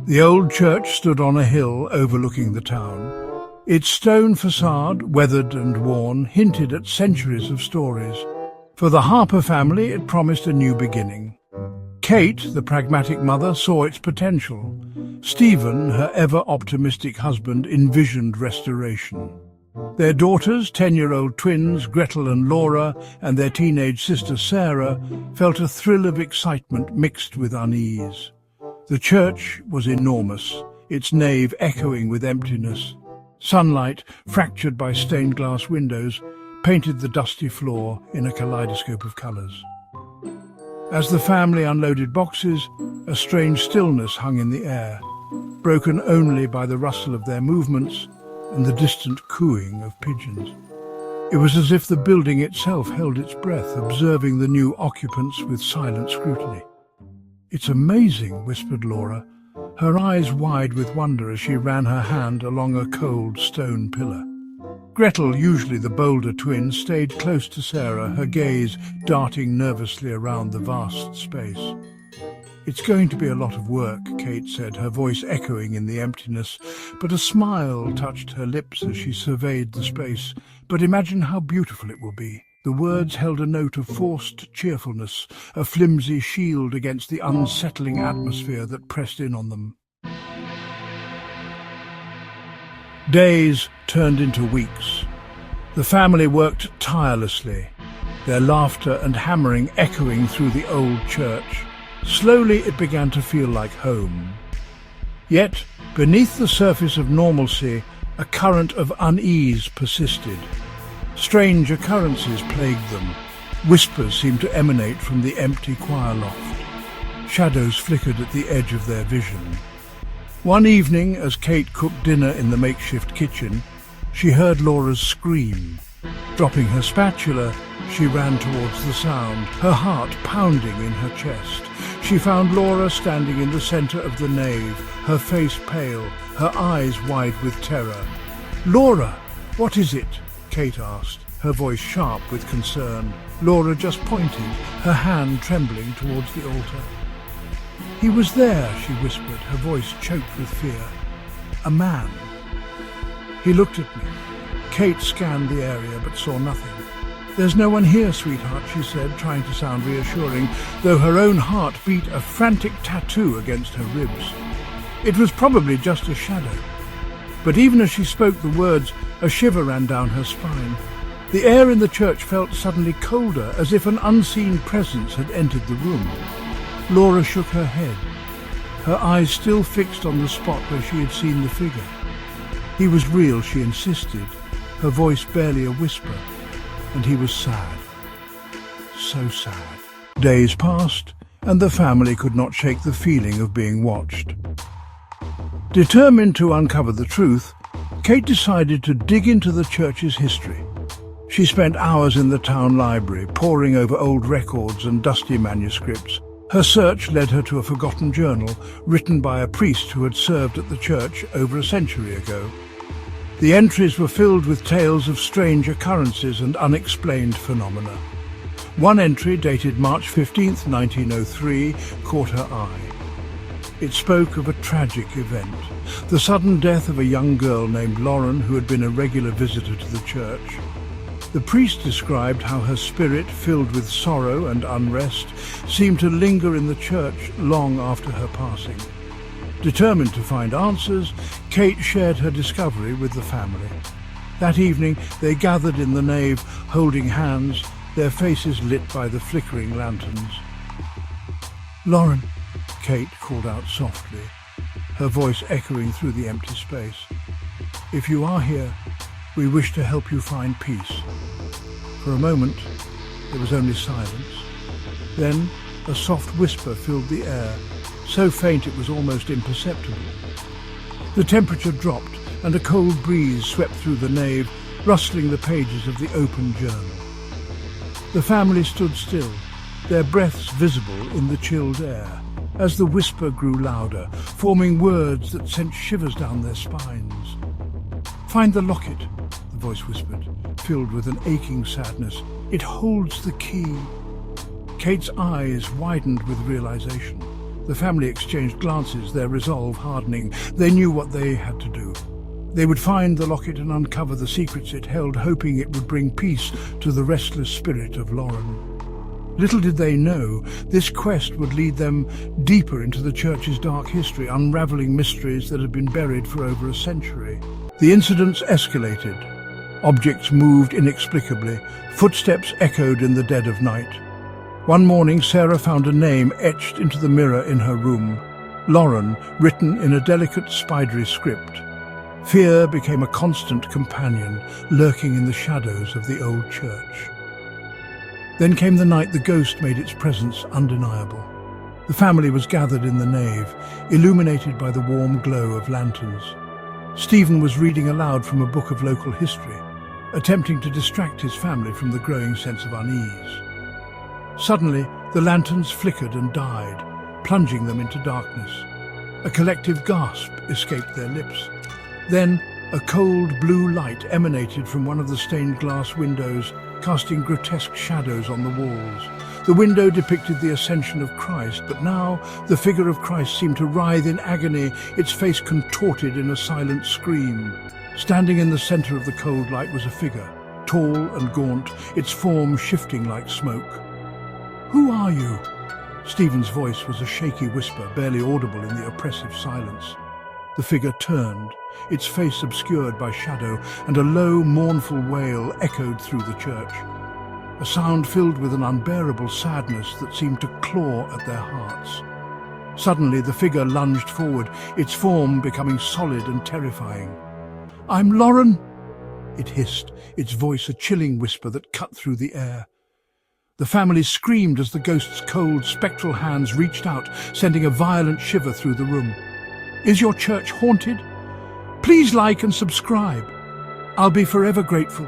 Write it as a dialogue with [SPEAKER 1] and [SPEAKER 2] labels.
[SPEAKER 1] The old church stood on a hill overlooking the town. Its stone facade, weathered and worn, hinted at centuries of stories. For the Harper family, it promised a new beginning. Kate, the pragmatic mother, saw its potential. Stephen, her ever-optimistic husband, envisioned restoration. Their daughters, 10-year-old twins, Gretel and Laura, and their teenage sister Sarah, felt a thrill of excitement mixed with unease. The church was enormous, its nave echoing with emptiness. Sunlight, fractured by stained glass windows, painted the dusty floor in a kaleidoscope of colours. As the family unloaded boxes, a strange stillness hung in the air, broken only by the rustle of their movements and the distant cooing of pigeons. It was as if the building itself held its breath, observing the new occupants with silent scrutiny. "It's amazing," whispered Laura, her eyes wide with wonder as she ran her hand along a cold stone pillar. Gretel, usually the bolder twin, stayed close to Sarah, her gaze darting nervously around the vast space. "It's going to be a lot of work," Kate said, her voice echoing in the emptiness, but a smile touched her lips as she surveyed the space. "But imagine how beautiful it will be." The words held a note of forced cheerfulness, a flimsy shield against the unsettling atmosphere that pressed in on them. Days turned into weeks. The family worked tirelessly, their laughter and hammering echoing through the old church. Slowly it began to feel like home. Yet, beneath the surface of normalcy, a current of unease persisted. Strange occurrences plagued them. Whispers seemed to emanate from the empty choir loft. Shadows flickered at the edge of their vision. One evening, as Kate cooked dinner in the makeshift kitchen, she heard Laura's scream. Dropping her spatula, she ran towards the sound, her heart pounding in her chest. She found Laura standing in the centre of the nave, her face pale, her eyes wide with terror. "Laura, what is it?" Kate asked, her voice sharp with concern. Laura just pointed, her hand trembling towards the altar. "He was there," she whispered, her voice choked with fear. "A man. He looked at me." Kate scanned the area but saw nothing. "There's no one here, sweetheart," she said, trying to sound reassuring, though her own heart beat a frantic tattoo against her ribs. It was probably just a shadow. But even as she spoke the words, a shiver ran down her spine. The air in the church felt suddenly colder, as if an unseen presence had entered the room. Laura shook her head, her eyes still fixed on the spot where she had seen the figure. He was real, she insisted, her voice barely a whisper, and he was sad. So sad. Days passed, and the family could not shake the feeling of being watched. Determined to uncover the truth, Kate decided to dig into the church's history. She spent hours in the town library, poring over old records and dusty manuscripts. Her search led her to a forgotten journal written by a priest who had served at the church over a century ago. The entries were filled with tales of strange occurrences and unexplained phenomena. One entry, dated March 15th, 1903, caught her eye. It spoke of a tragic event, the sudden death of a young girl named Lauren who had been a regular visitor to the church. The priest described how her spirit, filled with sorrow and unrest, seemed to linger in the church long after her passing. Determined to find answers, Kate shared her discovery with the family. That evening they gathered in the nave, holding hands, their faces lit by the flickering lanterns. "Lauren," Kate called out softly, her voice echoing through the empty space. "If you are here, we wish to help you find peace." For a moment, there was only silence. Then a soft whisper filled the air, so faint it was almost imperceptible. The temperature dropped, and a cold breeze swept through the nave, rustling the pages of the open journal. The family stood still, their breaths visible in the chilled air, as the whisper grew louder, forming words that sent shivers down their spines. "Find the locket," the voice whispered, filled with an aching sadness. "It holds the key." Kate's eyes widened with realization. The family exchanged glances, their resolve hardening. They knew what they had to do. They would find the locket and uncover the secrets it held, hoping it would bring peace to the restless spirit of Lauren. Little did they know, this quest would lead them deeper into the church's dark history, unraveling mysteries that had been buried for over a century. The incidents escalated. Objects moved inexplicably. Footsteps echoed in the dead of night. One morning, Sarah found a name etched into the mirror in her room. Lauren, written in a delicate, spidery script. Fear became a constant companion, lurking in the shadows of the old church. Then came the night the ghost made its presence undeniable. The family was gathered in the nave, illuminated by the warm glow of lanterns. Stephen was reading aloud from a book of local history, attempting to distract his family from the growing sense of unease. Suddenly, the lanterns flickered and died, plunging them into darkness. A collective gasp escaped their lips. Then, a cold blue light emanated from one of the stained glass windows, casting grotesque shadows on the walls. The window depicted the ascension of Christ, but now the figure of Christ seemed to writhe in agony, its face contorted in a silent scream. Standing in the center of the cold light was a figure, tall and gaunt, its form shifting like smoke. "Who are you?" Stephen's voice was a shaky whisper, barely audible in the oppressive silence. The figure turned, its face obscured by shadow, and a low, mournful wail echoed through the church. A sound filled with an unbearable sadness that seemed to claw at their hearts. Suddenly, the figure lunged forward, its form becoming solid and terrifying. "I'm Lauren," it hissed, its voice a chilling whisper that cut through the air. The family screamed as the ghost's cold, spectral hands reached out, sending a violent shiver through the room. "Is your church haunted? Please like and subscribe. I'll be forever grateful."